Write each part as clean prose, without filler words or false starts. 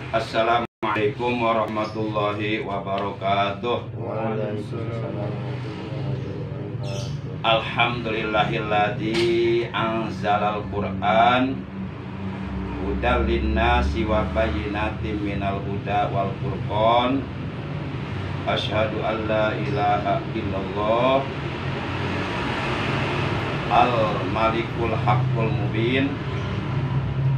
Assalamualaikum warahmatullahi wabarakatuh. Alhamdulillahilladzi anzalal Qur'an hudal linnasi wa bayyinatin minal huda wal furqan. Asyhadu an la ilaha illallah al malikul haqqul mubin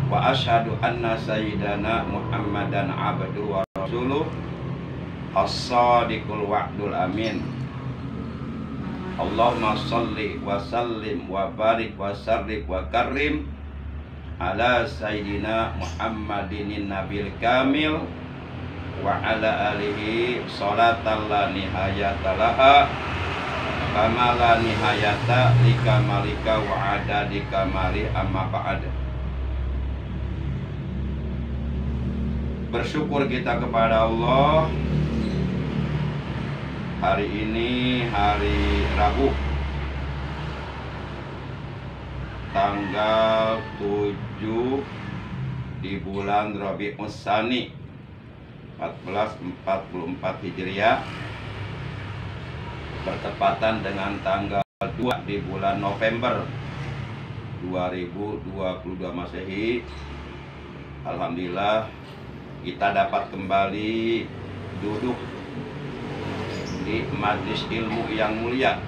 wa asyhadu anna sayyidana Muhammadan abduhu wa rasuluh as-sadiqul wa'dul amin. Allahumma salli wa sallim wa barik wa sarrif wa karim ala sayyidina Muhammadin nabil kamil wa ala alihi salatan la nihayata laha kama la nihayata likamalika wa adadi kamali amma ba'd. Bersyukur kita kepada Allah. Hari ini hari Rabu tanggal 7 di bulan Rabiul Tsani 1444 Hijriah, bertepatan dengan tanggal 2 di bulan November 2022 Masehi. Alhamdulillah kita dapat kembali duduk di majelis ilmu yang mulia,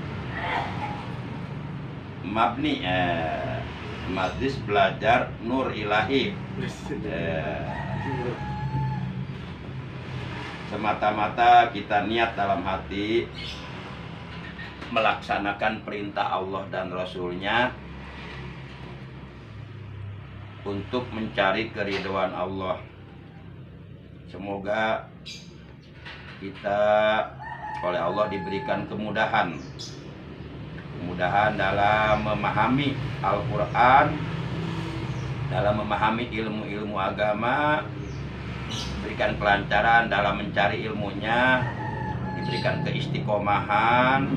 Mabni majelis belajar Nur Ilahi. Semata-mata kita niat dalam hati melaksanakan perintah Allah dan Rasulnya untuk mencari keridhaan Allah. Semoga kita oleh Allah diberikan kemudahan dalam memahami Al-Quran, dalam memahami ilmu-ilmu agama, diberikan kelancaran dalam mencari ilmunya, diberikan keistiqomahan,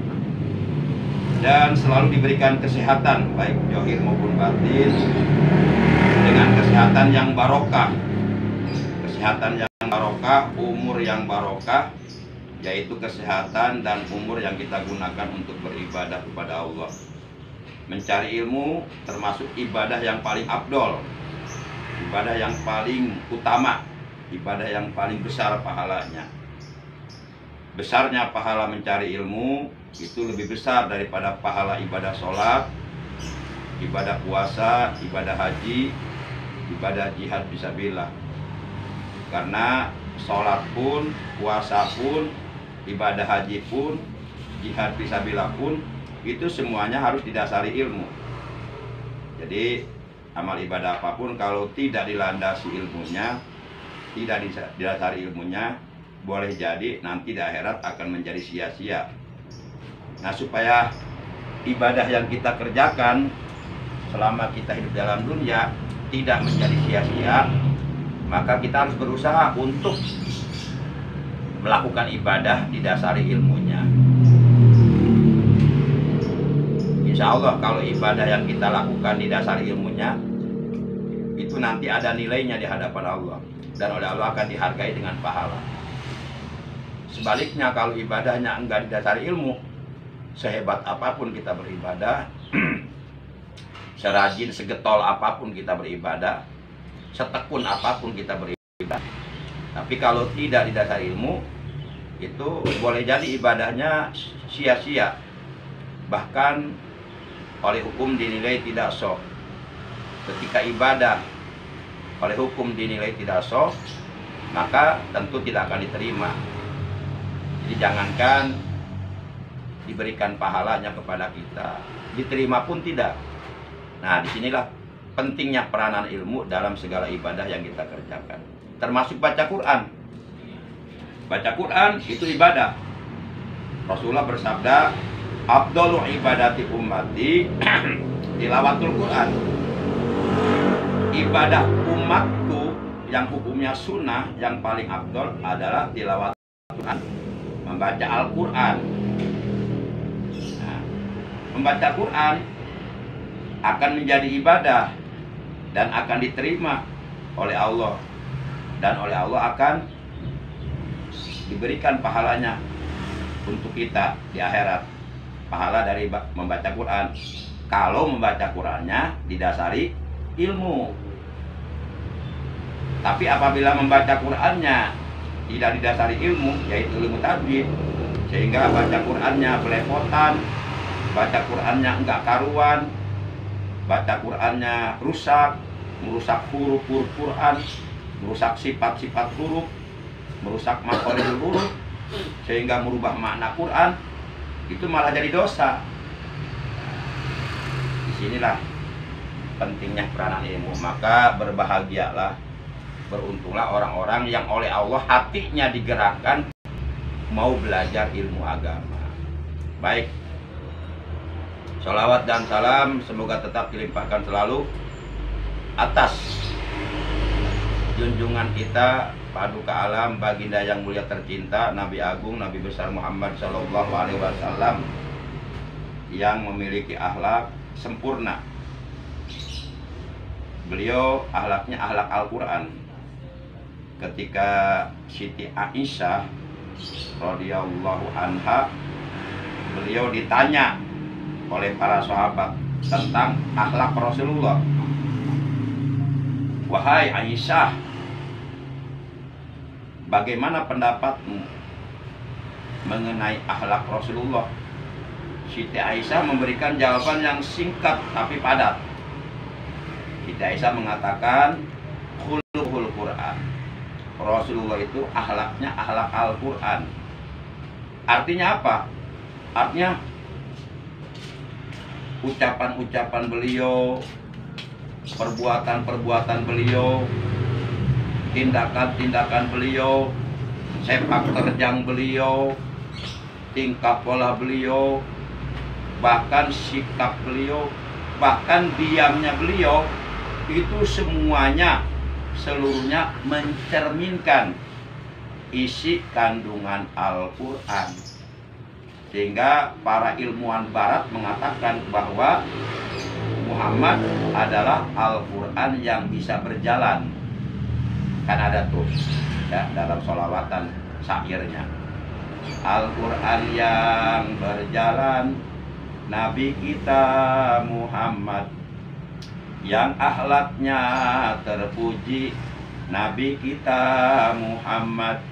dan selalu diberikan kesehatan baik zahir maupun batin, dengan kesehatan yang barokah, umur yang barokah, yaitu kesehatan dan umur yang kita gunakan untuk beribadah kepada Allah. Mencari ilmu termasuk ibadah yang paling afdol, ibadah yang paling utama, ibadah yang paling besar pahalanya. Besarnya pahala mencari ilmu itu lebih besar daripada pahala ibadah sholat, ibadah puasa, ibadah haji, ibadah jihad fisabilillah. Karena sholat pun, puasa pun, ibadah haji pun, jihad fisabilillah pun, itu semuanya harus didasari ilmu. Jadi amal ibadah apapun kalau tidak dilandasi ilmunya, tidak didasari ilmunya, boleh jadi nanti di akhirat akan menjadi sia-sia. Nah, supaya ibadah yang kita kerjakan selama kita hidup dalam dunia tidak menjadi sia-sia, maka kita harus berusaha untuk melakukan ibadah didasari ilmunya. Insya Allah kalau ibadah yang kita lakukan didasari ilmunya, itu nanti ada nilainya di hadapan Allah, dan oleh Allah akan dihargai dengan pahala. Sebaliknya kalau ibadahnya enggak didasari ilmu, sehebat apapun kita beribadah, serajin, segetol apapun kita beribadah, setekun apapun kita beribadah, tapi kalau tidak didasari ilmu, itu boleh jadi ibadahnya sia-sia, bahkan oleh hukum dinilai tidak sah. Ketika ibadah oleh hukum dinilai tidak sah, maka tentu tidak akan diterima. Jadi jangankan diberikan pahalanya kepada kita, diterima pun tidak. Nah, disinilah pentingnya peranan ilmu dalam segala ibadah yang kita kerjakan, termasuk baca Quran. Baca Quran itu ibadah. Rasulullah bersabda, afdhalu ibadati ummati tilawatul Quran. Ibadah umatku yang hukumnya sunnah yang paling afdol adalah tilawat Quran, membaca Al-Quran. Nah, membaca Quran akan menjadi ibadah dan akan diterima oleh Allah dan oleh Allah akan diberikan pahalanya untuk kita di akhirat. Pahala dari membaca Quran. Kalau membaca Qurannya didasari ilmu. Tapi apabila membaca Qurannya tidak didasari ilmu, yaitu ilmu tajwid, sehingga baca Qurannya belepotan, baca Qurannya enggak karuan, baca Qurannya rusak, merusak huruf-huruf Quran, merusak sifat-sifat huruf, merusak makhrajul huruf, sehingga merubah makna Quran, itu malah jadi dosa. Disinilah pentingnya peranan ilmu. Maka berbahagialah, beruntunglah orang-orang yang oleh Allah hatinya digerakkan mau belajar ilmu agama. Baik, sholawat dan salam semoga tetap dilimpahkan selalu atas junjungan kita, paduka alam, baginda yang mulia tercinta, Nabi Agung, Nabi besar Muhammad Shallallahu Alaihi Wasallam, yang memiliki akhlak sempurna. Beliau akhlaknya akhlak Al-Quran. Ketika Siti Aisyah radhiyallahu anha, beliau ditanya oleh para sahabat tentang akhlak Rasulullah. Wahai Aisyah, bagaimana pendapatmu mengenai akhlak Rasulullah? Siti Aisyah memberikan jawaban yang singkat tapi padat. Siti Aisyah mengatakan, khuluqul Quran. Rasulullah itu akhlaknya akhlak Al-Quran. Artinya apa? Artinya ucapan-ucapan beliau, perbuatan-perbuatan beliau, tindakan-tindakan beliau, sepak terjang beliau, tingkah pola beliau, bahkan sikap beliau, bahkan diamnya beliau, itu semuanya, seluruhnya mencerminkan isi kandungan Al-Quran. Sehingga para ilmuwan barat mengatakan bahwa Muhammad adalah Al-Quran yang bisa berjalan. Kan ada tuh ya, dalam sholawatan syairnya, Al-Quran yang berjalan, Nabi kita Muhammad yang akhlaknya terpuji, Nabi kita Muhammad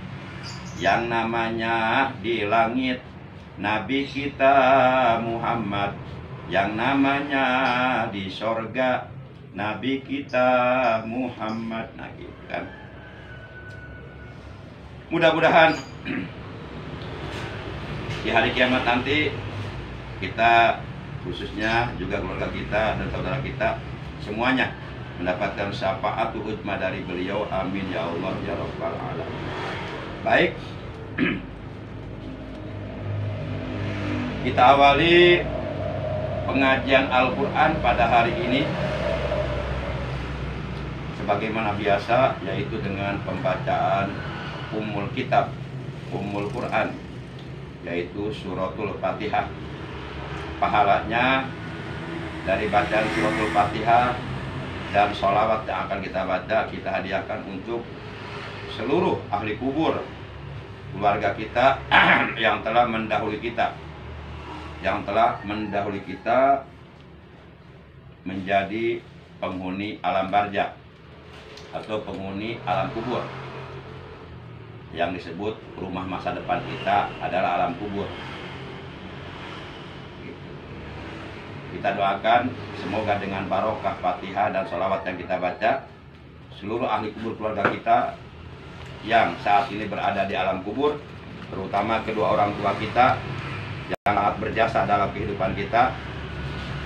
yang namanya di langit, Nabi kita Muhammad yang namanya di sorga, Nabi kita Muhammad. Nah gitu kan. Mudah-mudahan di hari kiamat nanti kita, khususnya juga keluarga kita dan saudara kita semuanya, mendapatkan syafaat utma dari beliau. Amin ya Allah ya Rabbal alamin. Baik, kita awali pengajian Al-Quran pada hari ini sebagaimana biasa, yaitu dengan pembacaan Ummul Kitab, Ummul Quran, yaitu suratul Fatihah. Pahalanya dari bacaan suratul Fatihah dan sholawat yang akan kita baca, kita hadiahkan untuk seluruh ahli kubur, keluarga kita yang telah mendahului kita, menjadi penghuni alam barzakh atau penghuni alam kubur. Yang disebut rumah masa depan kita adalah alam kubur. Kita doakan semoga dengan barokah Fatihah dan sholawat yang kita baca, seluruh ahli kubur keluarga kita yang saat ini berada di alam kubur, terutama kedua orang tua kita yang sangat berjasa dalam kehidupan kita,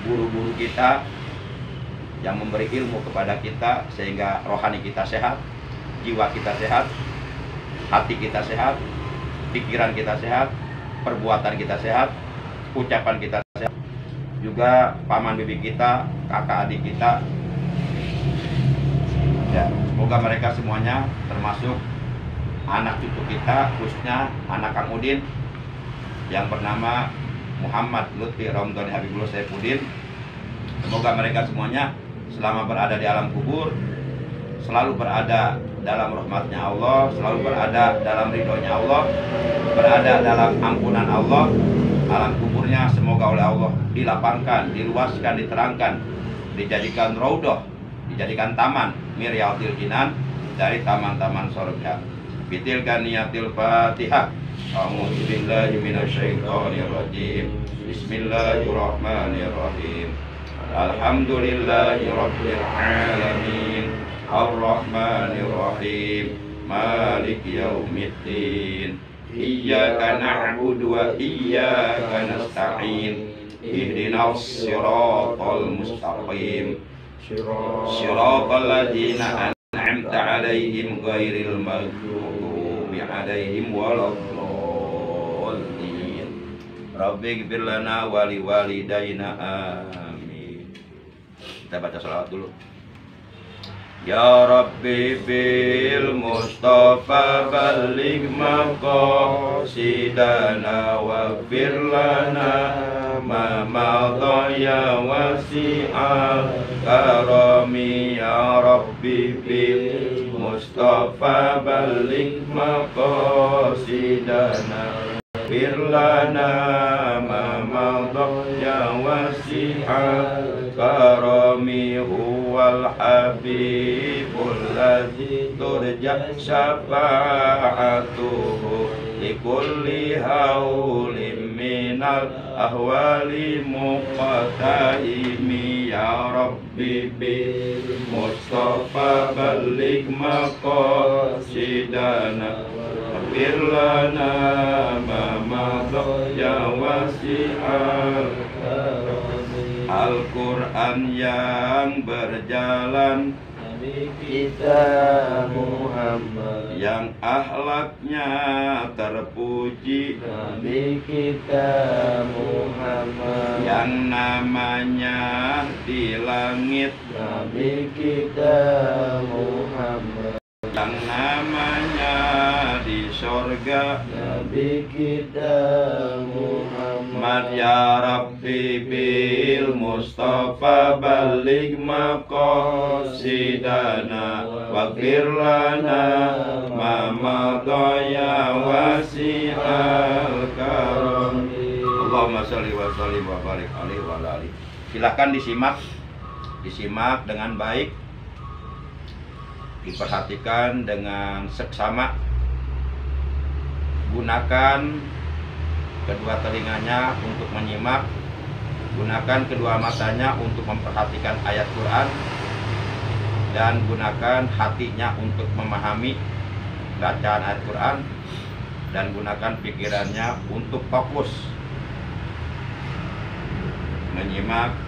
guru-guru kita yang memberi ilmu kepada kita sehingga rohani kita sehat, jiwa kita sehat, hati kita sehat, pikiran kita sehat, perbuatan kita sehat, ucapan kita sehat. Juga paman bibi kita, kakak adik kita, ya, semoga mereka semuanya, termasuk anak cucu kita, khususnya anak Kang Udin yang bernama Muhammad Lutfi Ramdhani Habibullah Saifuddin, semoga mereka semuanya selama berada di alam kubur selalu berada dalam rahmatnya Allah, selalu berada dalam ridhonya Allah, berada dalam ampunan Allah. Alam kuburnya semoga oleh Allah dilapangkan, diluaskan, diterangkan, dijadikan raudhah, dijadikan taman miryatil jinan, dari taman-taman surga. Bitilkan niyatil Fatihah. A'udzu billahi minasyaitonir rajim. Bismillahirrahmanirrahim. Alhamdulillahi rabbil alamin. Ar-Rahmanir Rahim. Maliki yaumiddin. Iyyaka na'budu wa iyyaka nasta'in. Ihdinas siratal mustaqim. Siratal ladzina an'amta 'alaihim ghairil maghdubi 'alaihim waladdallin. Rabbighfir lana wa liwalidayna amin. Kita baca shalawat dulu. Ya Rabbi bil Mustafa balligh maqasidana waghfir lana ma madha ya wasi'al karami. Ya Rabbi bil Mustafa balligh maqasidana waghfir lana ma madha ya wasi'al karami. Huwal habibul ladzi turja syafa'atuhu likulli haulin minal ahwali muqtaimi. Ya Rabbi bil Mustafa balligh maqasidana waghfir lana ma madha ya wasi'al Al-Quran yang berjalan Nabi kita Muhammad, yang akhlaknya terpuji Nabi kita Muhammad, yang namanya di langit Nabi kita Muhammad, yang namanya di sorga Nabi kita Muhammad. Ya Rabbi bil Mustafa balligh maqasidana waghfir lana ma madha ya wasi'al karam. Allahumma shalli wa sallim wa barik alaihi wa alihi. Silakan disimak dengan baik, diperhatikan dengan seksama. Gunakan kedua telinganya untuk menyimak, gunakan kedua matanya untuk memperhatikan ayat Quran, dan gunakan hatinya untuk memahami bacaan ayat Quran, dan gunakan pikirannya untuk fokus menyimak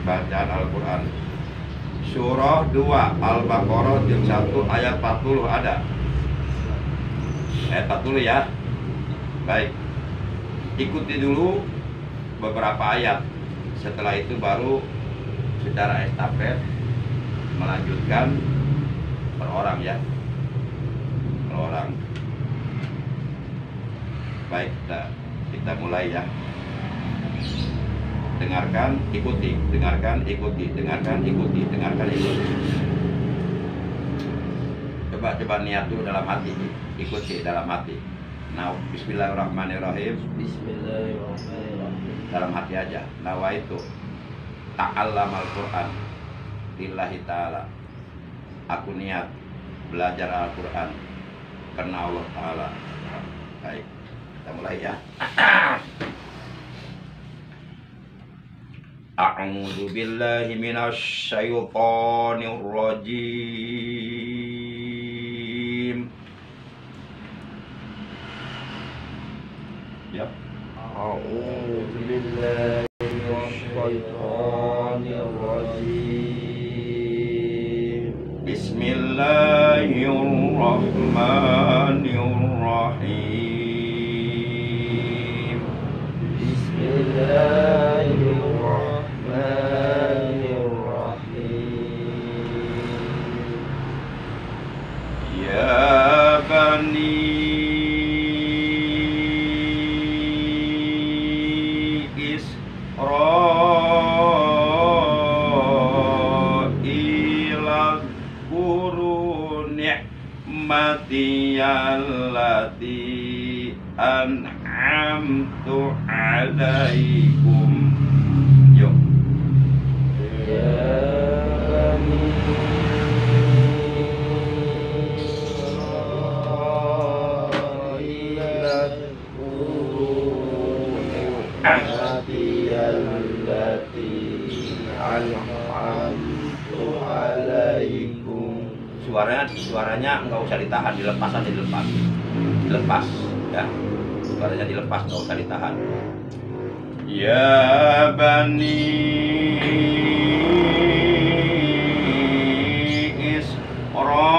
bacaan Al-Quran. Surah 2 Al-Baqarah juz 1 ayat 40 ada. Ayat 40 ya. Baik. Ikuti dulu beberapa ayat. Setelah itu baru secara estafet melanjutkan per orang ya. Per orang. Baik, kita mulai ya. Dengarkan, ikuti, dengarkan, ikuti, dengarkan, ikuti, dengarkan, ikuti. Coba niat dulu dalam hati, ikuti dalam hati. Nah, bismillahirrahmanirrahim. Bismillahirrahmanirrahim. Dalam hati aja. Nawaitu ta'allamal Qur'an lillahi ta'ala. Aku niat belajar Al-Quran karena Allah Ta'ala. Baik, kita mulai ya. A'udzu billahi minasy syaithanir rajim. Ya. A'udzu billahi minasy syaithanir rajim. Bismillahirrahmanirrahim. Ya Bani Israil, kuru ni'mati allati an'amtu alaikum. Yuk. Ya bani Suaranya nggak usah ditahan, dilepas aja, dilepas ya, suaranya dilepas, nggak usah ditahan. Ya bani Israil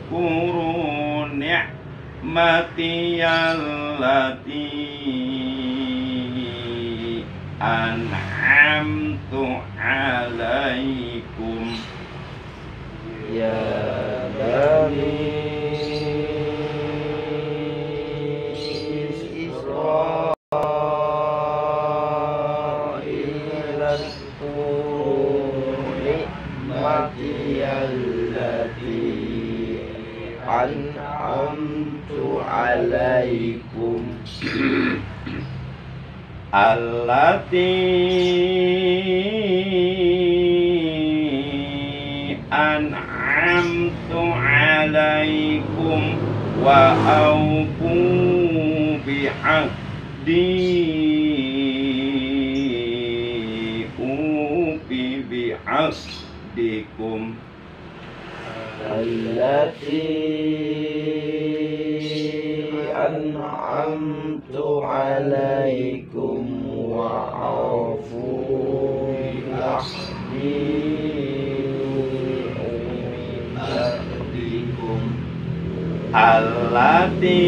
zkuru ni'mati allati an'amtu alaikum. Ya bani Israil zkuru ni'mati allati an'amtu alaikum. Allati an'amtu alaikum wa aufu bi'ahdikum. Allati an'amtu alaikum wa aufu bi'ahdikum. Allati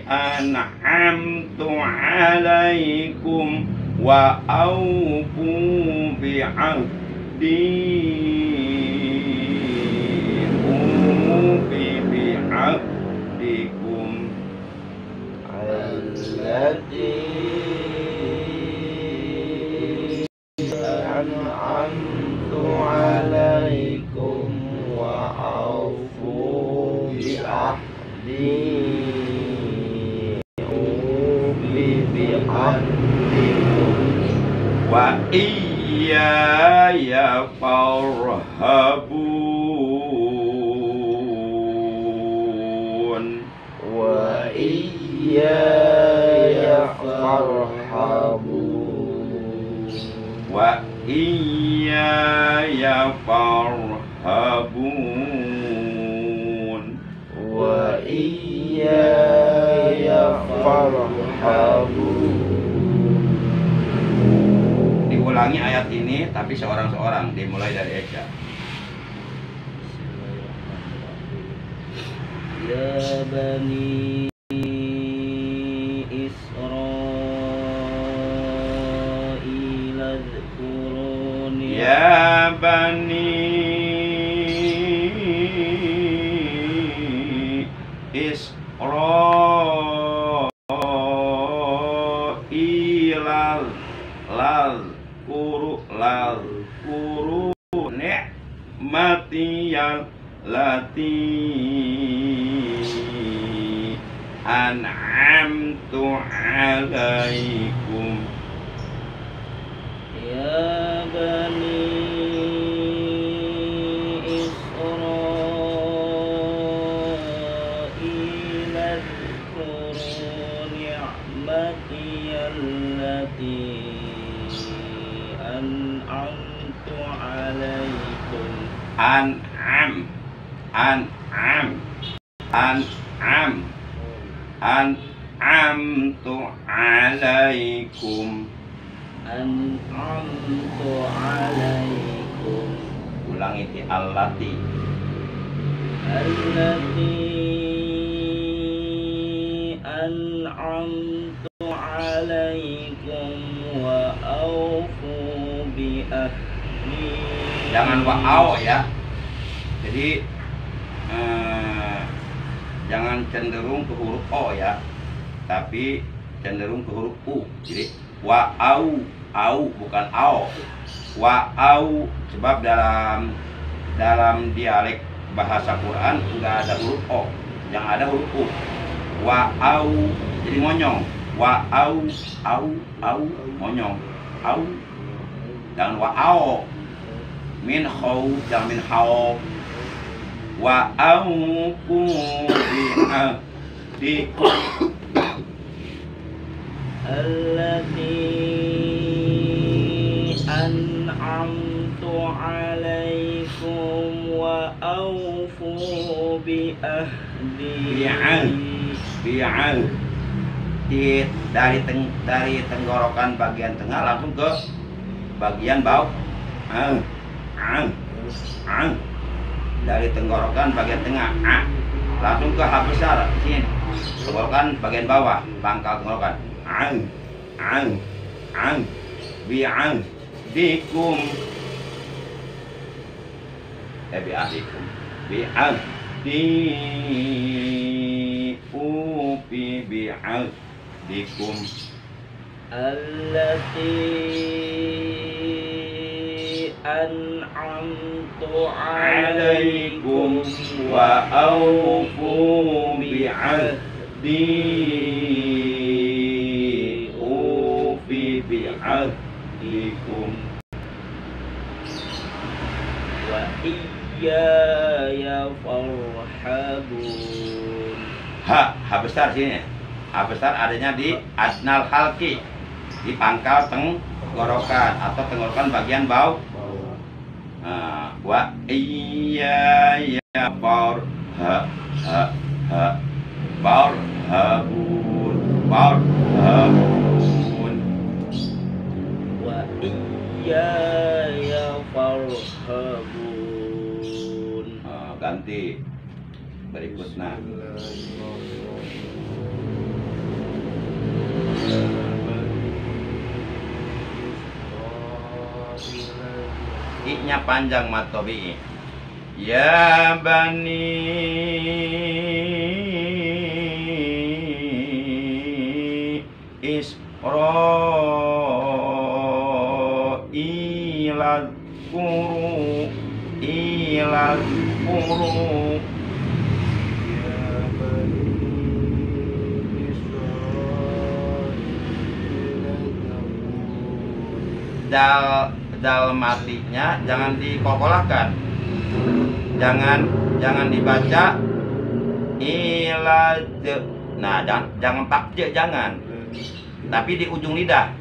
an'amtu alaikum wa aufu bi'ahdikum. Allati an'amtu alaikum wa aufu bi'ahdikum. Wa iyaya farhabun. Wa iyaya farhabun. Wa iyaya farhabun. Wa iyaya farhabun. Diulangi ayat ini tapi seorang-seorang, dimulai dari Eka. Ya bani Israil zkuru Ya bani Israil lazkuru ni'mati allati an'amtu alaikum. Ya bani Israil zkuru ni'mati allati an'amtu alaikum. An'amtu alaikum. An'amtu alaikum. Ulangi di allati. Allati an'amtu alaikum wa aufu bi ahdi. Jangan wa'au ya. Jadi jangan cenderung ke huruf O ya. Tapi cenderung ke huruf U. Jadi wa'au, au bukan ao. Wa'au, sebab dalam dialek bahasa Quran nggak ada huruf O, yang ada huruf U. Wa'au, jadi monyong. Wa'au, au, monyong. Au, jangan wa'au. Min khau, jangan min hau. Wa'au di Allati an'amtu alaikum wa awfu bi ahdi. Dari tenggorokan bagian tengah langsung ke bagian bawah. Dari tenggorokan bagian tengah langsung ke hak besar sini. Tenggorokan bagian bawah, pangkal tenggorokan. Bi'ahdikum. Bi'ahdikum. Bi'ahdikum. Allati an'amtu alaikum wa awfu bi'ahdi ufi bi'ahdikum wa iyaya farhabun. Ha besar sini. Ha besar adanya di adnal halki, di pangkal tenggorokan atau tenggorokan bagian bawah. Wa iyaya farhabun. Wa iyaya farhabun. Ganti berikutnya. I-nya panjang matobi. Ya bani Isra'ila kuru ilal kuru. Dal matinya jangan dikokolahkan, jangan dibaca ilaj. Nah, jangan pakje, jangan, tapi di ujung lidah,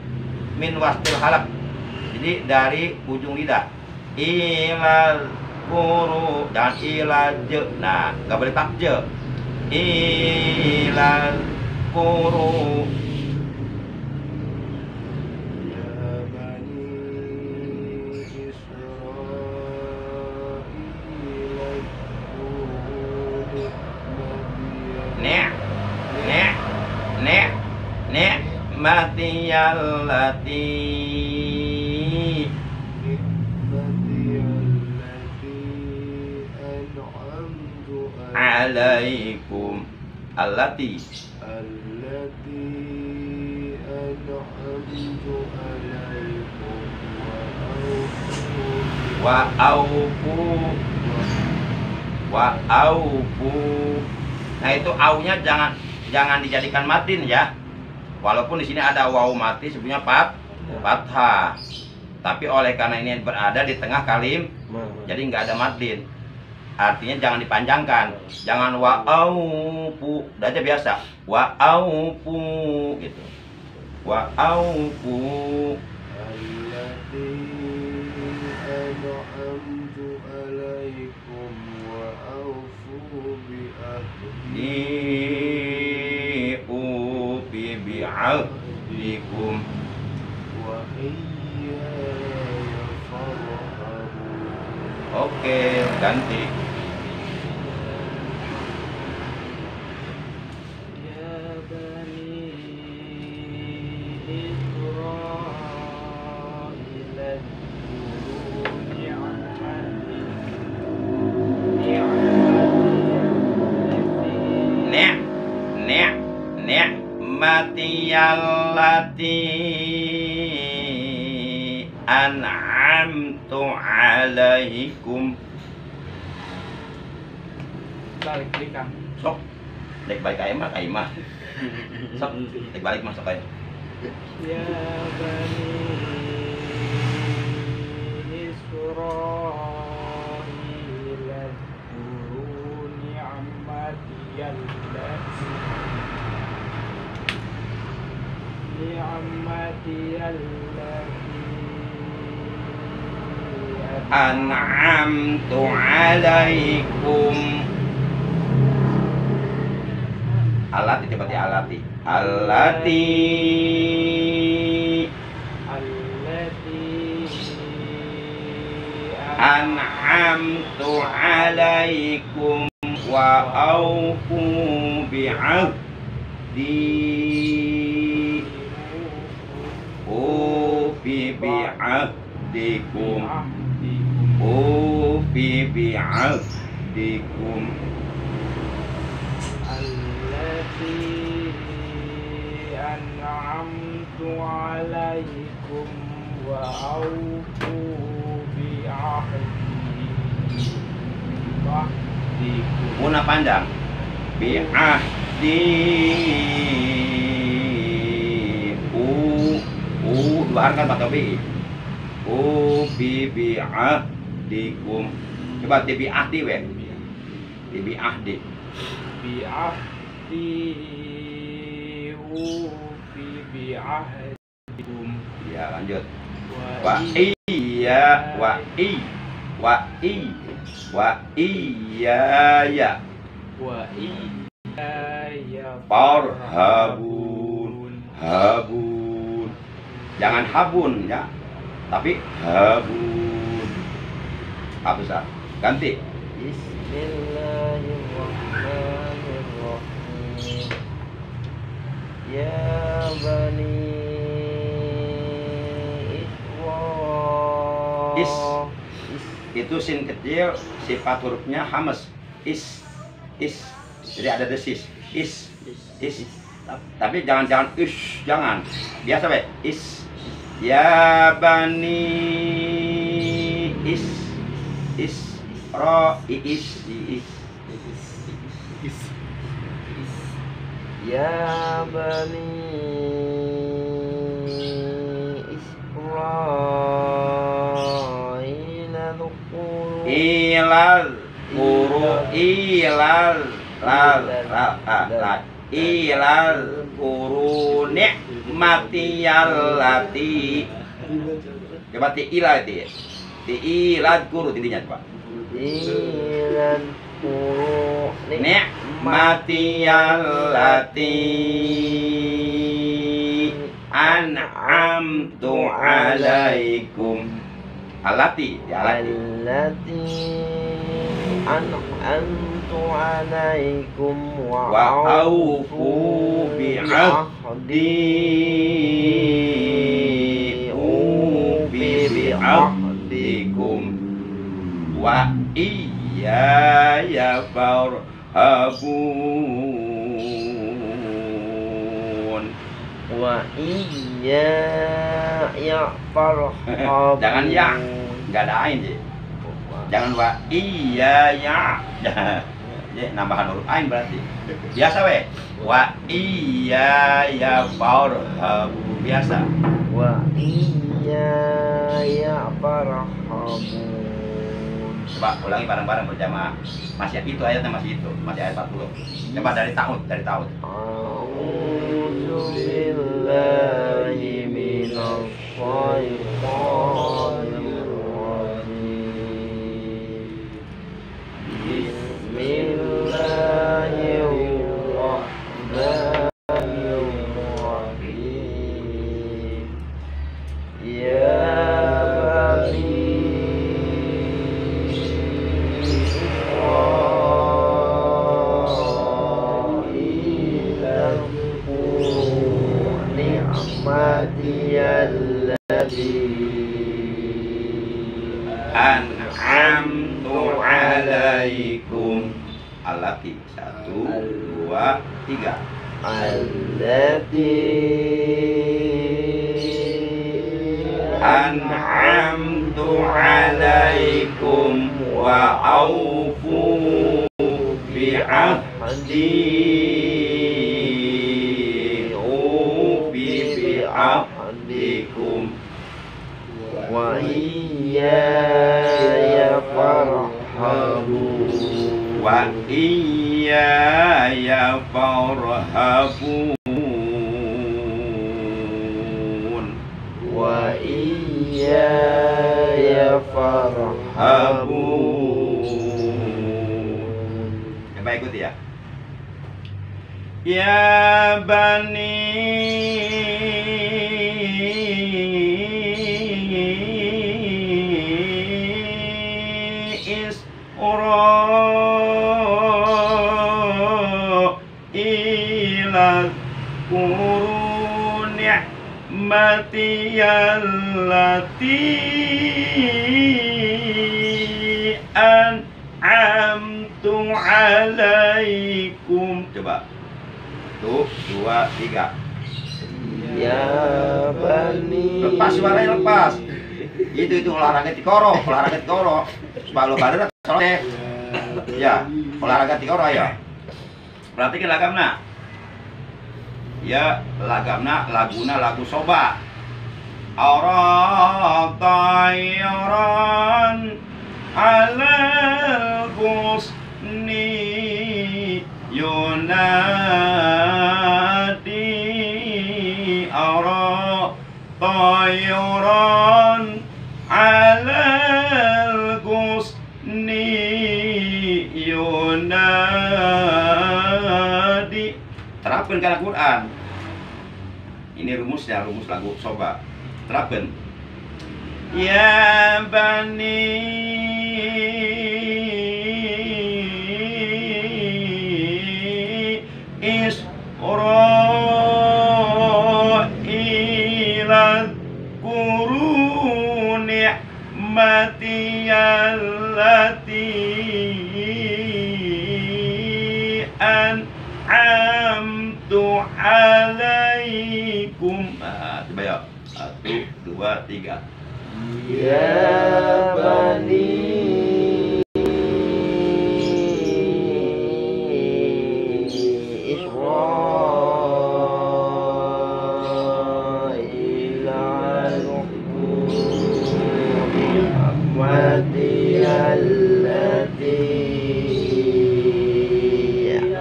min wastil halak. Jadi dari ujung lidah ilal kuru, jangan ilaj. Nah, nggak boleh pakje. Ilal kuru. Ni'matiyallati alaikum. Allati an'amtu alaikum wa aufu. Nah, itu aunya jangan dijadikan matin ya. Walaupun di sini ada waw mati sebenarnya fathah. Tapi oleh karena ini berada di tengah kalim, jadi nggak ada matin. Artinya jangan dipanjangkan. Jangan wa aufu, udah aja biasa. Wa aufu gitu. Wa aufu. Bi'ahdikum wa iyaya farhabun. Oke, ganti. Ya bani Israila ni'mati allati an'amtu alaikum. Balik Kang. Sok, dek balik kayak mah. Sok, dek balik masuk kayak. Ya bani Israil adkuru ni'mati allati An'amtu alaikum. Alati seperti alati. An'amtu alaikum wa aufu bi'ahdi. Ufi bi'ahdikum. Ufi bi'ahdikum. Allati an'amtu alaikum wa aufu bi'ahdikum. Muna panjang. Bi'ahdi. Dua harakat atau bi. Ufi bi'ahdikum. Coba ti bi'ahdi we. Ti bi'ahdi. Bi'ahdi ufi bi'ahdikum. Ya, lanjut. Wa iya ya farhabun. Habun. Jangan habun ya. Tapi habun. Apa sah? Ganti. Bismillahirrahmanirrahim. Ya bani Israil. Itu sin kecil, sifat hurufnya hamas. Is. Jadi ada desis. Is. Tapi jangan ish, jangan. Biasa be. Is. Ya bani is. Ro is. Ya bani Israil adkhulu Ilal kuru ni'mati allati. Coba ti ilal itu ya. Ti ilal kuru tidinya coba. Ilal kuru Ni'mati allati an'amtu alaikum. Allati ya allati an'amtu alaikum wa aufu bi'ahdi. Ufi bi'ahdikum wa iyaya farhabun. Wa iyaya farhabun. Jangan ya, nggak ada ain sih. Jangan wa iyaya. Jadi nambahan huruf ain berarti. Biasa we. Wa iyaya farhabun. Biasa. Wa iyaya farhabun. Coba ulangi bareng-bareng berjamaah. Masih itu ayatnya, masih itu, masih ayat 40. Coba dari tahun. A'udzu billahi minasy syaithanir rajim. Bismillahirrahmanirrahim. Ya an'amtu alaikum. Allati 1, 2, 3. an'amtu alaikum wa aufu bi'ahdi ufi bi'ahdikum wa iyaya farhabun wa iyaya farhabun wa iyaya farhabun. Coba ikuti ya. Ya bani Isra'ila kuru ni'mati allati an'amtu alaikum. Coba. 1, 2, 3. Ya bani. Lepas suaranya, lepas. Itu olahraga tikoro, supaya lo badan soalnya. Ya, olahraga tikoro ya. Perhatikan lagamna. Ya, lagamna laguna lagu soba. Ara tayran alal husni yunadi ara tayran alal husni yunadi. Terapkan karena Quran. Ini rumusnya, rumus lagu soba. Terapkan. Ya bani Isra'ila kuru ni'mati allati an'amtu alaikum. Nah, coba ya. 1, 2, 3. Ya bani Isra'ila ni'mati allati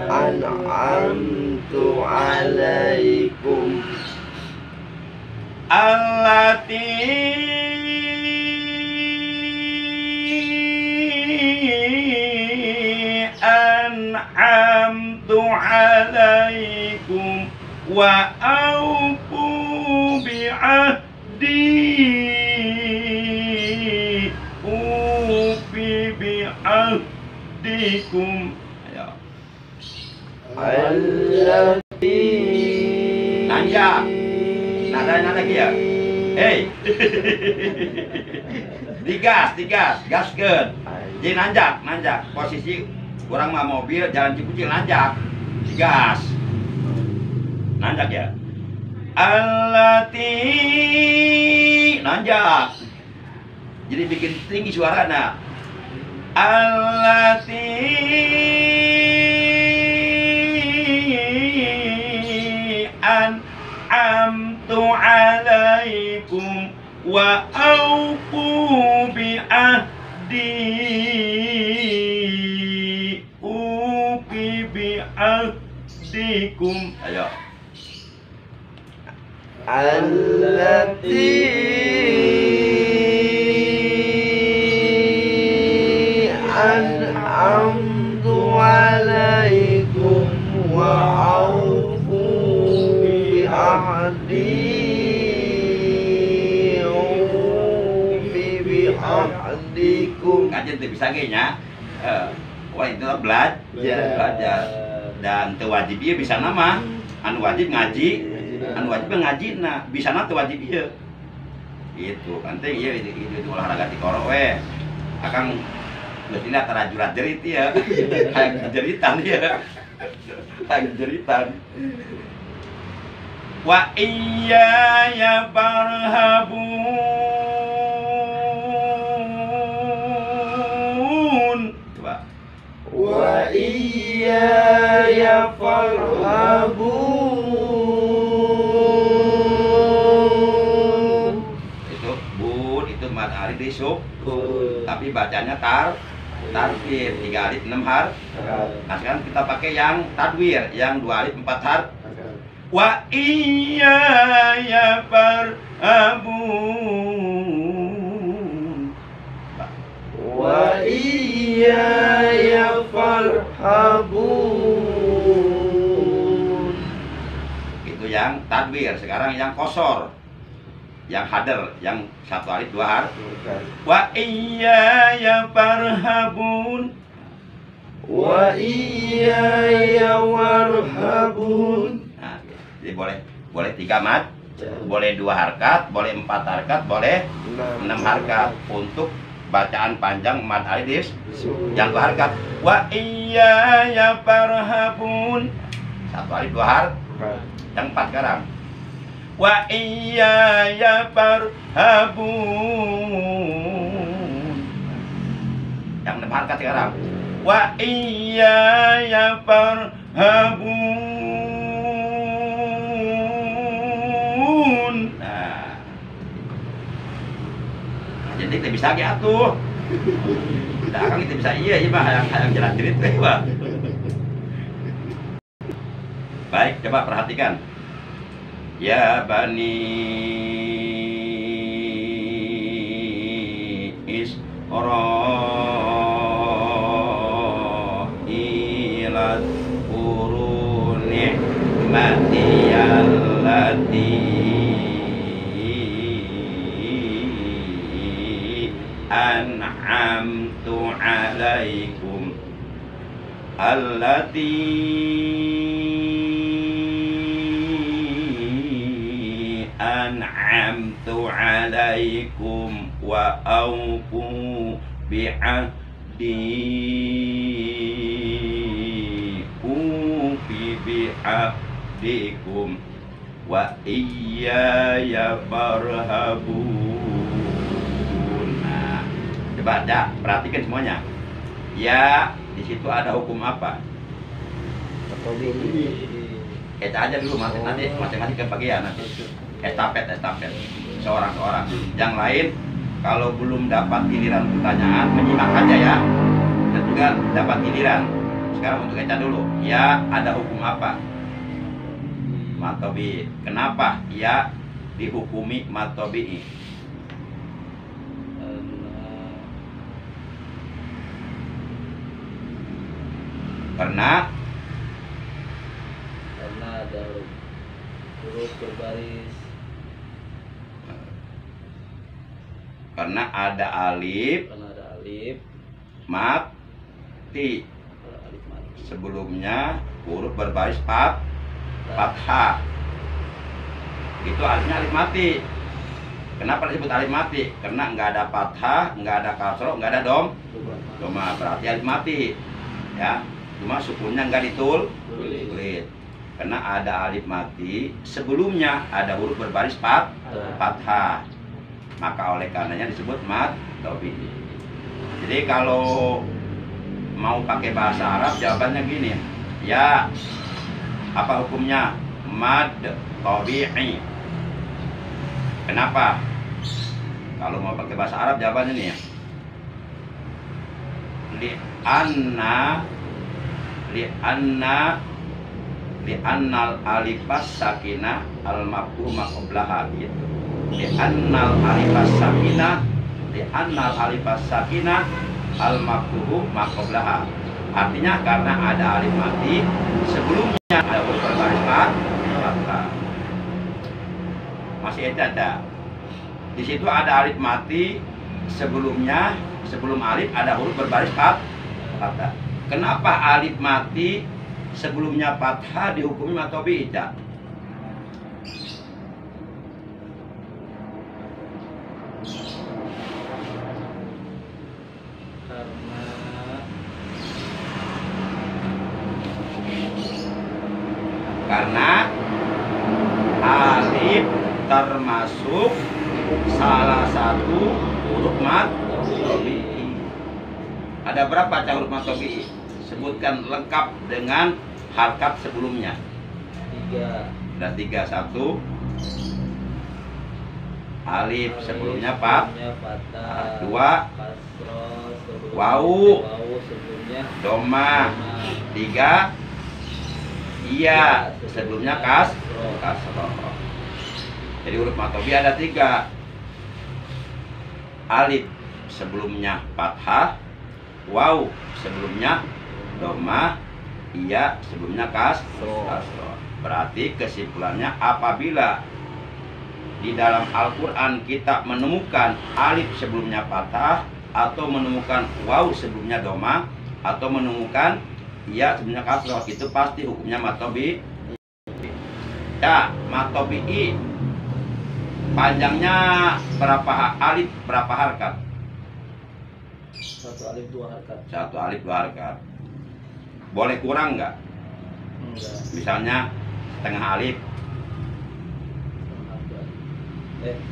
an'amtu alaikum an'amtu alaikum wa aufu bi'ahdi ufi bi'ahdikum. Ayo. allati Nanjak. Nada lagi ya. Hei. Digas, gaskeun. Jadi nanjak. Posisi orang mah mobil jalan Cipucil nanjak. Digas. Nanjak ya. Allati nanjak. Jadi bikin tinggi suaranya. Allati an'amtu alaikum wa aufu bi'ahdi ufi bi'ahdikum. Ayo. allati an'amtu alaikum wa aufu bi'ahdi ufi bi'ahdikum. Kajian tuh bisa nya. Wah itu belajar. Dan tewajib dia bisa nama. Anu wajib ngaji, anu wajib ngaji. Nah bisa nama tewajib dia. Itu penting ya itu olahraga tikoro we. Akang mestinya tara jurat jerit ya. Kayak jeritan ya. Lagi jeritan. Wa iyaya farhabun. Coba. Wa iyaya farhabun. Itu bun, itu mad alif di sub. Tapi bacanya tarwir 3 alif 6 harf. Nah sekarang kita pakai yang tadwir, yang 2 alif 4 harf. Wa iyaya farhabun. Wa iyaya farhabun. Itu yang tadwir. Sekarang yang kosor, yang hadar, yang 1 alif 2 harf. Wa iyaya farhabun. Wa iyaya warhabun. Nah, jadi boleh 3 mad, boleh 2 harkat, boleh 4 harkat, boleh 6 harkat untuk bacaan panjang mad alif yang 2 harkat. Wa iyaya farhabun. 1 alif 2 harf, yang 4 sekarang. Wa iyaya farhabun. Yang 6 harkat sekarang. Wa iyaya farhabun. Nah, jadi kita bisa gitu. Kita akan kita bisa iya mah yang jalan cerita Pak. Baik, coba perhatikan. Ya bani Israil uzkuru ni'mati allati an'amtu alaikum an'amtu alaikum wa aufu bi'ahdi ufi bi'ahdikum wa iyaya farhabun. Nah, coba perhatikan semuanya. Ya, di situ ada hukum apa? Kita aja dulu nanti masing-masing ke bagian nanti. Estafet seorang-seorang. Yang lain kalau belum dapat giliran pertanyaan menyimak aja ya. Dan juga dapat giliran. Sekarang untuk Eca dulu. Ya, ada hukum apa? Matobi. Kenapa ya dihukumi matobi? Karena ada huruf berbaris. Karena ada alif mati. Sebelumnya huruf berbaris fathah. Itu alifnya alif mati. Kenapa disebut alif mati? Karena nggak ada fathah, nggak ada kasroh, nggak ada doma. Berarti alif mati. Ya, cuma sukunnya nggak ditulis. Karena ada alif mati, sebelumnya ada huruf berbaris fathah. Maka oleh karenanya disebut mad tobi. Jadi kalau mau pakai bahasa Arab jawabannya gini. Ya, apa hukumnya? Mad tabi'i. Kenapa? Kalau mau pakai bahasa Arab jawabannya nih ya. Li'annal alifas sakinah al-maftuh maqoblaha gitu. Li'annal alifas sakinah al-maftuh maqoblaha. Artinya karena ada alif mati sebelumnya ada huruf berbaris fathah. Masih ada. Di situ ada alif mati sebelumnya, sebelum alif ada huruf berbaris fathah. Kenapa alif mati sebelumnya fathah dihukumi matobi tidak? Karena alif termasuk salah satu huruf mad tabi'i. Ada berapa huruf mad tabi'i? Sebutkan lengkap dengan harkat sebelumnya. 3. Ada 3. 1 alif sebelumnya fathah. 2 Kasroh sebelumnya Wawu. sebelumnya doma. 3 iya sebelumnya kasroh. Jadi huruf mad tabi'i ada 3. Alif sebelumnya fathah, waw sebelumnya doma, iya sebelumnya kasroh. Berarti kesimpulannya, apabila di dalam Al-Quran kita menemukan alif sebelumnya fathah, atau menemukan waw sebelumnya doma, atau menemukan iya sebelumnya kasroh, itu pasti hukumnya mad tabi'i. Ya, mad tabi'i panjangnya berapa alif, berapa harkat? 1 alif 2 harkat. 1 alif 2 harkat. Boleh kurang nggak? Enggak. Misalnya setengah alif,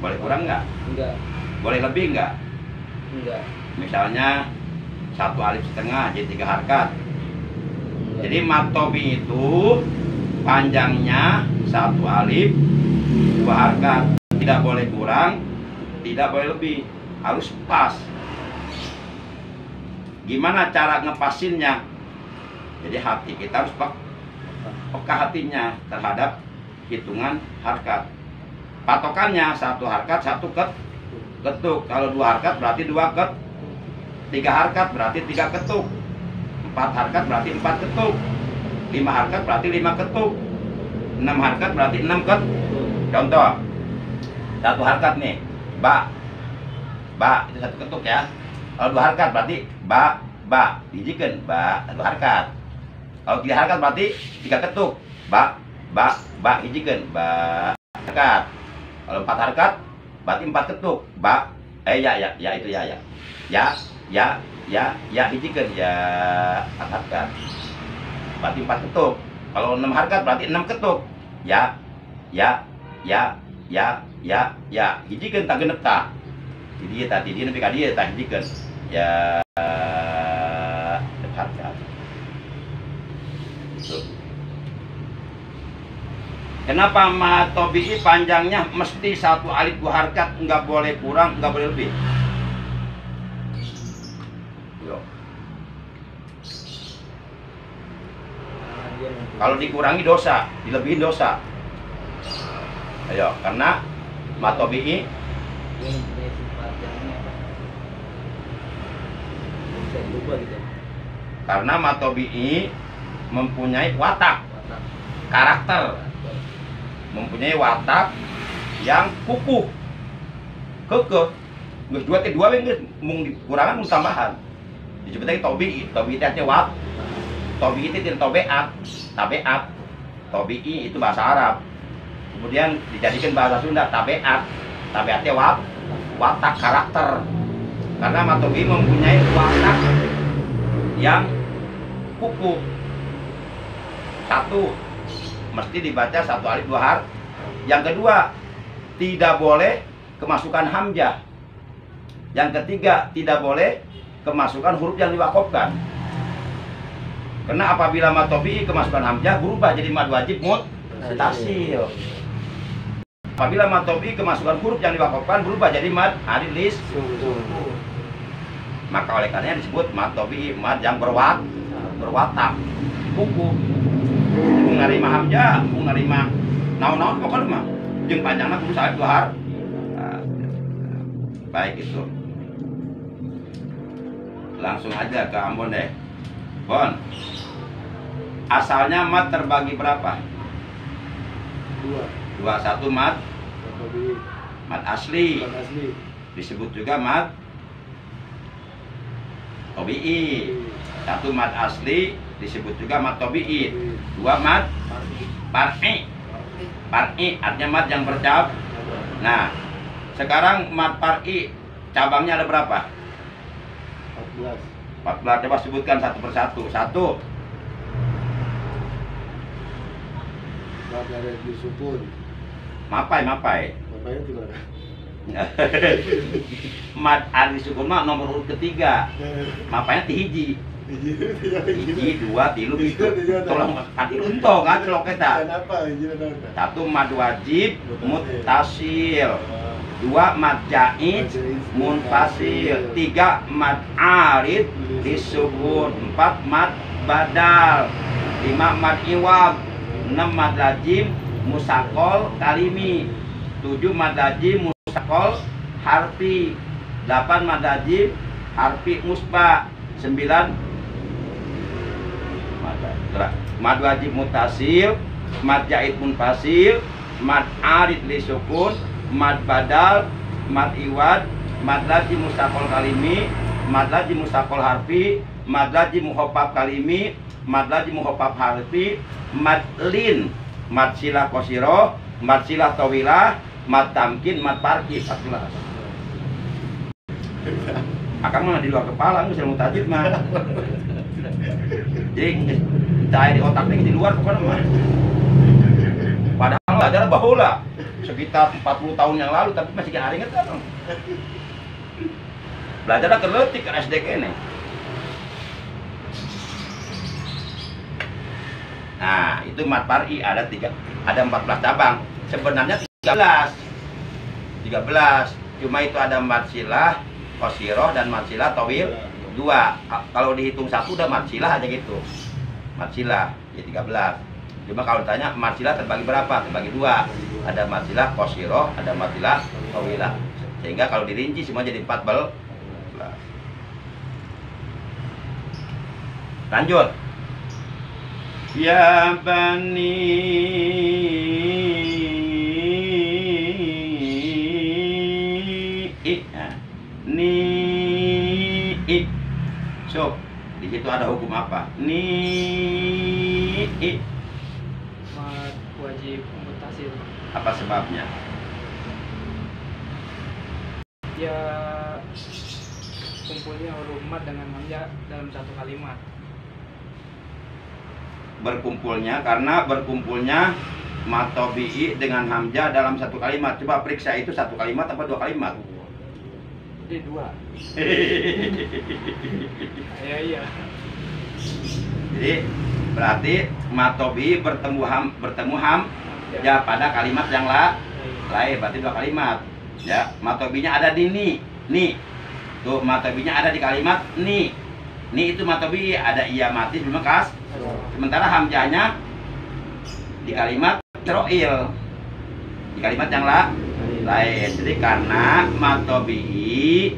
boleh kurang nggak? Enggak. Boleh lebih nggak? Enggak. Misalnya 1 alif setengah jadi 3 harkat. Enggak. Jadi mad tabi'i itu panjangnya 1 alif 2 harkat. Tidak boleh kurang, tidak boleh lebih, harus pas. Gimana cara ngepasinnya? Jadi hati kita harus peka hatinya terhadap hitungan harkat. Patokannya 1 harkat 1 ketuk. Kalau 2 harkat berarti 2 ketuk. 3 harkat berarti 3 ketuk. 4 harkat berarti 4 ketuk. 5 harkat berarti 5 ketuk. 6 harkat berarti 6 ketuk. Contoh, 1 harkat nih, ba itu 1 ketuk ya. Kalau 2 harkat berarti ba dijikan ba 1 harkat. Kalau 3 harkat berarti 3 ketuk, ba dijikan ba harkat. Kalau 4 harkat berarti 4 ketuk, ba ya itu ya dijikan ya 4 harkat. Berarti 4 ketuk. Kalau 6 harkat berarti 6 ketuk, ya hijikan tak genep tak. Jadi dia nepi ka dia tak hijikan. Ya harkat. Kenapa mad tabi'i panjangnya mesti 1 alif 2 harkat, nggak boleh kurang, nggak boleh lebih? Yo. Kalau dikurangi dosa, dilebihin dosa. Ayo, karena mad tabi'i ini sifat yang apa? Bisa dirubah gitu. Karena mad tabi'i mempunyai watak, Watak. karakter, mempunyai watak yang kukuh, kekeh. Geus dua geus mung dikurangan mung tambahan. Disebut lagi tabi'i. Tabi'i teh wat. Tabi'i itu tidak tabiat. Tabi'i itu bahasa Arab. Kemudian dijadikan bahasa Sunda tabiat. Tabiatnya watak, karakter. Karena mad tabi'i mempunyai watak yang kukuh. 1, mesti dibaca 1 alif 2 harf. Yang kedua, tidak boleh kemasukan hamzah. Yang ketiga, tidak boleh kemasukan huruf yang diwakofkan. Karena apabila mad tabi'i kemasukan hamzah berubah jadi mad wajib muttasil. Apabila mad tabi'i kemasukan huruf yang diwakofkan berubah jadi mad adlis. Maka oleh karenanya disebut mad tabi'i, mad yang berwatak, kukuh. Menerima hamzah, menerima naon-naon pokoknya mah jeung panjangna kudu 1 alif 2 harf. Baik itu. Langsung aja ke Ambon deh. Bon. Asalnya mad terbagi berapa? 2. 1 mad asli. Disebut juga mad tabi'i. 1 mad asli disebut juga mad tabi'i. 2 mad far'i. Far'i artinya mad yang bercabang. Nah, sekarang mad far'i cabangnya ada berapa? 14. Coba sebutkan satu persatu. 1. Mad ada di sukun. Mapai. Mapainya gimana? Mad ari sukun mah nomor urut ketiga. Mapainya ti hiji. Hiji, dua, tilu gitu. Tolong ati untung kan celok eta. Kenapa hiji dan Satu mad wajib mutasil. Dua mad jaiz munfasil. Tiga mad arid disukun. Empat mad badal. Lima mad iwab. Enam mad lazim musakol kalimi. Tujuh mad lazim musakol harfi. 8 mad lazim harfi musba. 9 mad wajib mutasil, mad jaid munfasil, mad arid lisukun, mad badal, mad iwad, mad lazim musakol kalimi, mad lazim musakol harfi, mad lazim mukhafaf kalimi, mad lazim mukhafaf harfi, mad lin, mad silah qasirah, mad silah tawilah, mad tamkin, mad parki 14. Akang mah di luar kepala, nggak bisa mutajid mah. Jadi cahaya di otaknya di luar pokoknya mah. Padahal belajar bahula sekitar 40 tahun yang lalu, tapi masih kena inget kan. Belajar keletik ke SD ini. Nah, itu mat par'i ada 14 cabang. Sebenarnya 13. Cuma itu ada mat silah, qasirah dan mat silah tawil 2. Kalau dihitung satu udah mat silah aja gitu. Mat silah ya 13. Cuma kalau ditanya mat silah terbagi berapa? Terbagi 2. Ada mat silah qasirah, ada mat silah tawilah. Sehingga kalau dirinci semua jadi 14. Lanjut. Ya bani so, di situ ada hukum apa? Mad wajib mutasil. Apa sebabnya? Ya kumpulnya huruf mad dengan hamzah dalam satu kalimat. Berkumpulnya karena berkumpulnya mad tabi'i dengan hamzah dalam satu kalimat. Coba periksa itu satu kalimat apa 2 kalimat? Jadi 2. Iya. Jadi berarti mad tabi'i bertemu ham ya pada kalimat yang lain, berarti 2 kalimat. Ya, mad tabi'inya ada di ni. Tuh mad tabi'inya ada di kalimat ni. Ni itu mad tabi'i ada iya mati belum kas. Sementara hamzahnya di kalimat teroil. Di kalimat yang lain. Jadi karena mad tabi'i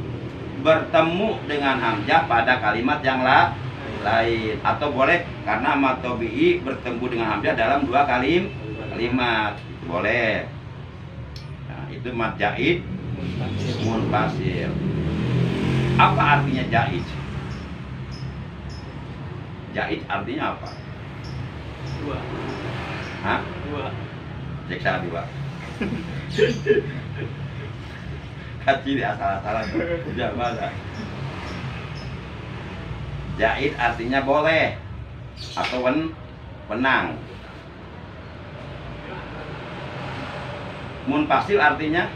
bertemu dengan hamzah pada kalimat yang lain, atau boleh karena mad tabi'i bertemu dengan hamzah dalam 2 kalimat. Boleh. Nah, itu mad jaid munfasil. Apa artinya jaid? Jaid artinya apa? 2. Hah? 2. Ceksa 2. Kacil asal-asalan. Udah mana? Jaid artinya boleh atau wenang. Munfasil artinya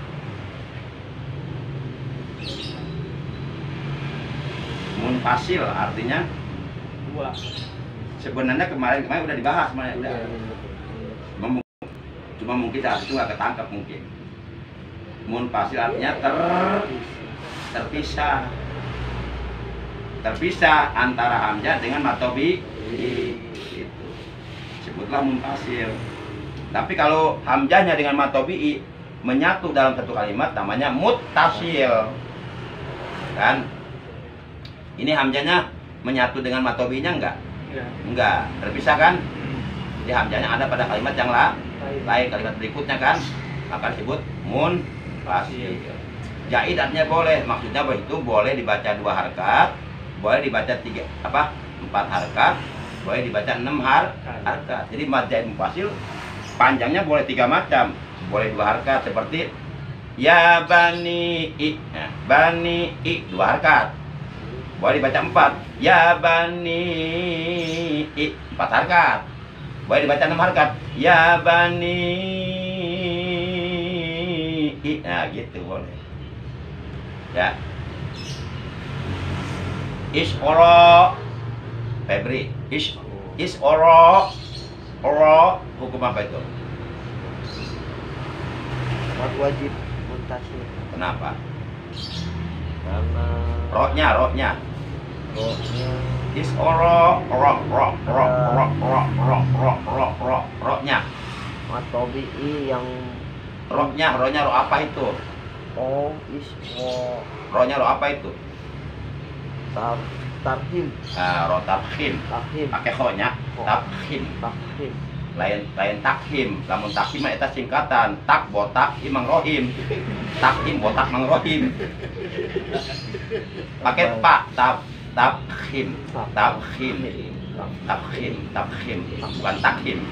munfasil artinya 2. sebenarnya kemarin udah dibahas sebenarnya udah. Cuma mungkin saat itu nggak ketangkap mungkin. Munfasil artinya terpisah antara hamzah dengan mad tabi'i. Itu sebutlah munfasil. Tapi kalau hamzahnya dengan mad tabi'i menyatu dalam satu kalimat namanya muttasil. Kan? Ini hamzahnya menyatu dengan mad tabi'inya enggak? Enggak, terpisah kan? Jadi hamzahnya ada pada kalimat yang lain, kalimat berikutnya kan, maka disebut munfasil. Jaid artinya boleh, maksudnya itu boleh dibaca 2 harakat, boleh dibaca 4 harakat, boleh dibaca 6 harakat. Jadi mad jaid munfasil panjangnya boleh 3 macam, boleh 2 harakat seperti ya bani i, nah, bani i 2 harakat. Boleh dibaca 4 ya bani i 4 harakat. Boleh dibaca 6 harakat. Ya bani. Nah, gitu boleh. Ya. Isra. Febri. Isra. Hukum apa itu? Sholat wajib muntasyir. Kenapa? Karena Roknya. rohnya Isra. Roknya. matobi'i yang Rohnya roh apa itu? isro Rohnya roh apa itu? tarhim Nah, roh takhim. takhim Pakai khonya. Takhim. takhim Lain takhim. Lamun takhim mah eta singkatan. Tak botak imang rohim. Takhim botak mang rohim. Pakai pak. Takhim. Bukan takhim.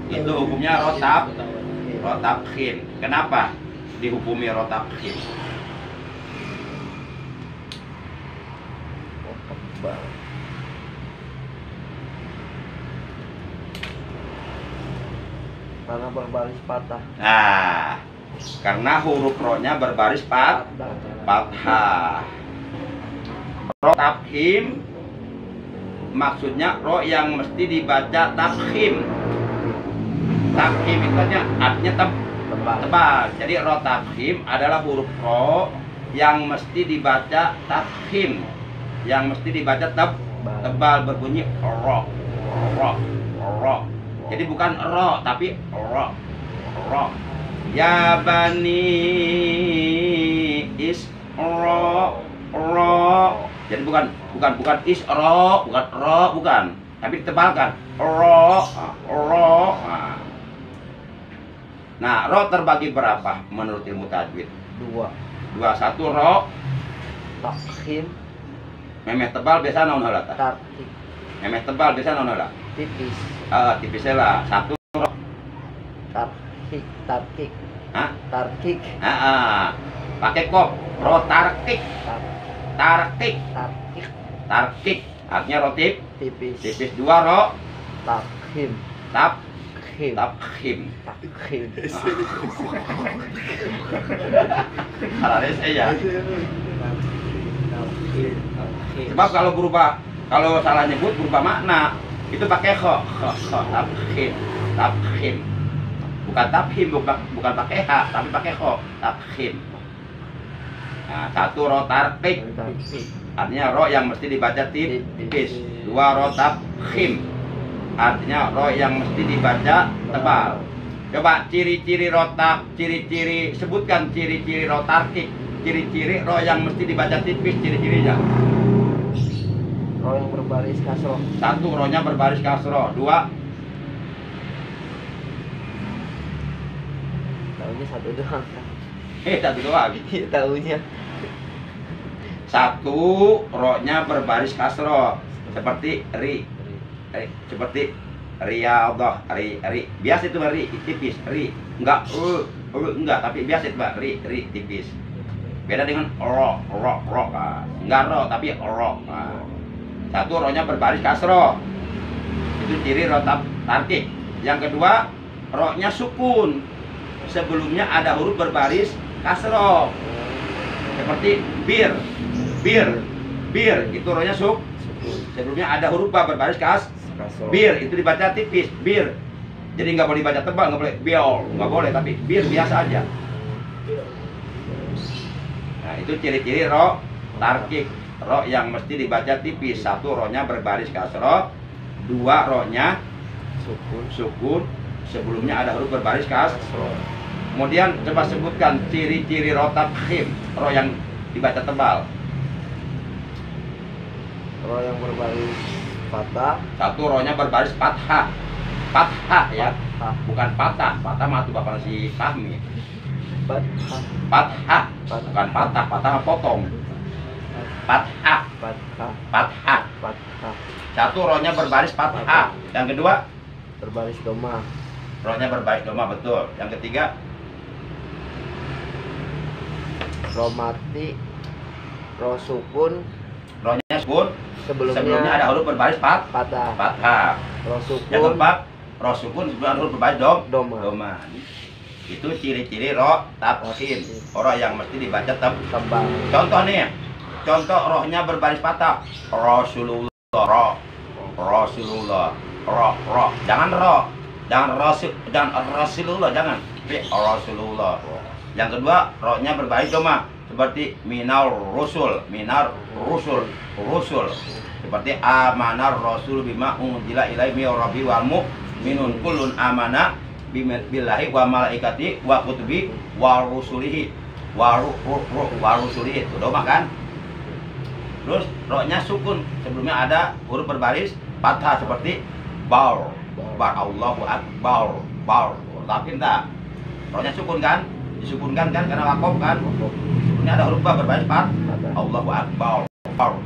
Itu hukumnya rotabkhim. Kenapa dihukumi rotabkhim? karena berbaris patah. Nah, karena huruf rohnya berbaris fathah. Rotabkhim maksudnya roh yang mesti dibaca tafkhim. Tafkhim itu artinya tebal. Jadi roh tafkhim adalah huruf roh yang mesti dibaca tafkhim, yang mesti dibaca tebal berbunyi roh. Jadi bukan roh tapi roh. Ya bani Isra. Jadi bukan isra, bukan ro, bukan. Tapi ditebalkan. Ro. Nah, ro terbagi berapa menurut ilmu tajwid? 2 1 ro. takhim Memeh tebal biasa naon heula tah? tarhim Memeh tebal biasa naon heula? tipis Tipis lah. 1 ro. tarkik Hah? tarkik Pakai kop. Ro tarkik. tarkik Artinya rotip. tipis Tipis 2 ro. takhim Tafkhim. takhim Alaris ya. takhim Sebab kalau salah nyebut berubah makna, itu pakai kho. Tafkhim. Bukan tafhim, bukan pakai h, tapi pakai kho. Tafkhim. Nah, 1 ro tarkik. Artinya ro yang mesti dibaca tipis. 2 ro tafkhim. Artinya ro yang mesti dibaca tebal. Coba ciri-ciri rotak, sebutkan ciri-ciri ro tarkik. Ciri-ciri ro yang mesti dibaca tipis, ciri-cirinya. roh yang berbaris kasroh. 1 rohnya berbaris kasroh. 2 Tahunya 1 doang. 1 doang. Tahunya 1 rohnya berbaris kasroh seperti seperti riyadhah, ri. Biasa itu ri tipis, ri. Enggak enggak, tapi biasa itu ri tipis. Beda dengan ro. Enggak ro tapi ro. 1 rohnya berbaris kasroh. Itu ciri ro tarkik. Yang kedua, rohnya sukun. Sebelumnya ada huruf berbaris kasroh. Seperti bir itu rohnya sebelumnya ada huruf berbaris kasroh. Bir itu dibaca tipis, bir. Jadi nggak boleh dibaca tebal, nggak boleh biol, nggak boleh, tapi bir biasa aja. Nah, itu ciri-ciri ro tarkik. Ro yang mesti dibaca tipis. 1 rohnya berbaris kasroh. 2 rohnya sukun. Sebelumnya ada huruf berbaris kasroh. Kemudian coba sebutkan ciri-ciri ro tafkhim, ro yang dibaca tebal. Roh yang berbaris patah. 1 rohnya berbaris fathah. Fathah ya, bukan patah. Patah mah tuh bapak si Fahmi. Fathah, bukan patah. Patah mah potong. Fathah. 1 rohnya berbaris fathah. Yang kedua Berbaris doma. rohnya berbaris doma, betul. Yang ketiga Roh mati. Roh sukun. rohnya sukun sebelumnya ada huruf berbaris Patah. fathah. Ro Yang sukun. keempat, ro sukun sebelum huruf berbaris Doma. doma. Itu ciri-ciri ro tafkhim, ro yang mesti dibaca Tebal. Contoh nih, contoh rohnya berbaris patah. Rasulullah, ro, Rasulullah, ro, jangan ro, jangan Rasulullah, jangan. Tapi Rasulullah. Yang kedua, rohnya berbaris doma seperti minar rusul, rusul. Seperti amanar rasul bima unzila ilaihi min rabbi wal mu'minun kullun amana billahi wa malaikati wa kutubi wa rusulihi wa rusulihi. Itu doma kan? Terus rohnya sukun, sebelumnya ada huruf berbaris fathah seperti bar, Allahu akbar, tapi enggak. Rohnya sukun kan? Disukunkan kan karena wakof kan? Ini ada huruf berbaris fathah. Allahu akbar.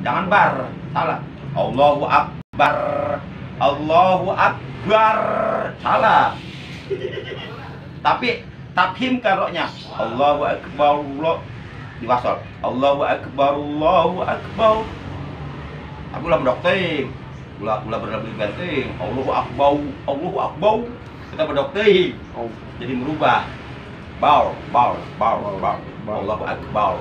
Jangan bar, salah. Allahu akbar. Salah. Tapi tafhim kan rohnya. Allahu akbar. Diwasal. Allahu akbar. Aku lah berdokting. Gula berlebih penting. Allahu akbar. Kita berdokting. Jadi merubah. Allahu akbar.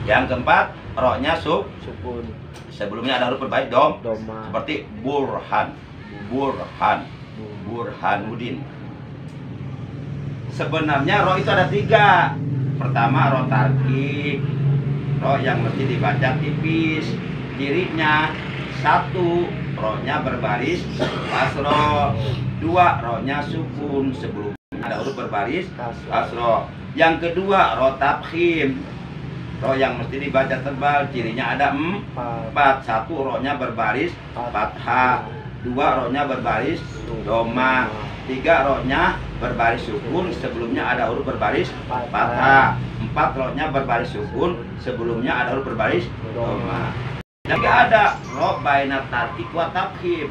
Yang keempat, rohnya Sukun. sebelumnya ada huruf berbaris doma Doma. seperti Burhanuddin. Sebenarnya roh itu ada 3. Pertama, roh tarkik, roh yang mesti dibaca tipis. Cirinya 1, rohnya berbaris kasroh. 2, rohnya sukun sebelum ada huruf berbaris kasroh. Yang kedua, roh tafkhim, roh yang mesti dibaca tebal. Cirinya ada 4. 1, rohnya berbaris fathah. 2, rohnya berbaris doma. 3, rohnya berbaris sukun sebelumnya ada huruf berbaris fathah. 4, rohnya berbaris sukun sebelumnya ada huruf berbaris doma. Yang ada roh baina tarkik wa tafkhim,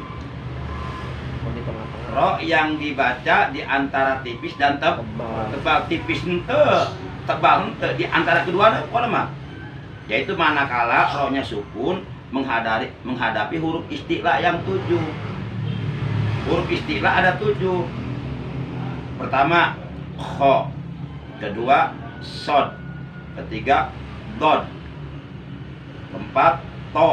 Di tengah-tengah. roh yang dibaca di antara tipis dan tebal. Tipis ente, tebal ente, di antara kedua apa nama? Yaitu manakala rohnya sukun menghadapi huruf isti'la yang 7. Huruf isti'la ada 7. Pertama kho, kedua sod, ketiga dod, keempat to,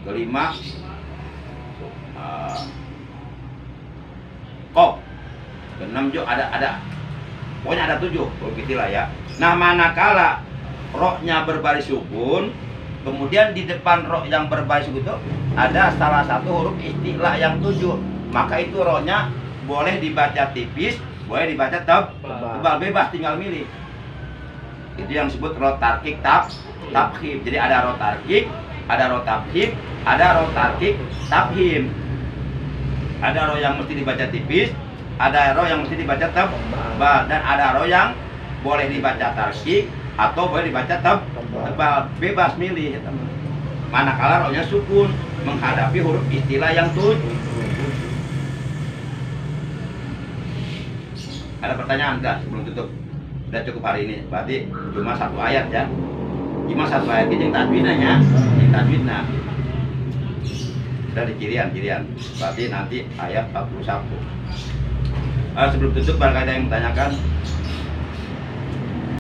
kelima kok, keenam juga ada pokoknya ada 7 begitu lah ya. Nah, manakala rohnya berbaris sukun, kemudian di depan roh yang berbaris sukun itu ada salah satu huruf isti'la yang 7, maka itu rohnya boleh dibaca tipis, boleh dibaca tebal, bebas, tinggal milih. Itu yang disebut roh tarkik tafkhim. Jadi ada roh tarkik, ada roh tafkhim, ada roh tarkik tafhim. Ada roh yang mesti dibaca tipis, ada roh yang mesti dibaca tebal, dan ada roh yang boleh dibaca tarkik atau boleh dibaca tebal, bebas milih. Manakala rohnya sukun menghadapi huruf istilah yang 7. Ada pertanyaan enggak sebelum tutup? Udah cukup hari ini, berarti cuma 1 ayat ya. Cuma 1 ayat yang tajwidnya, sudah di kirian. Berarti nanti ayat 41. Sebelum tutup, barangkali ada yang menanyakan.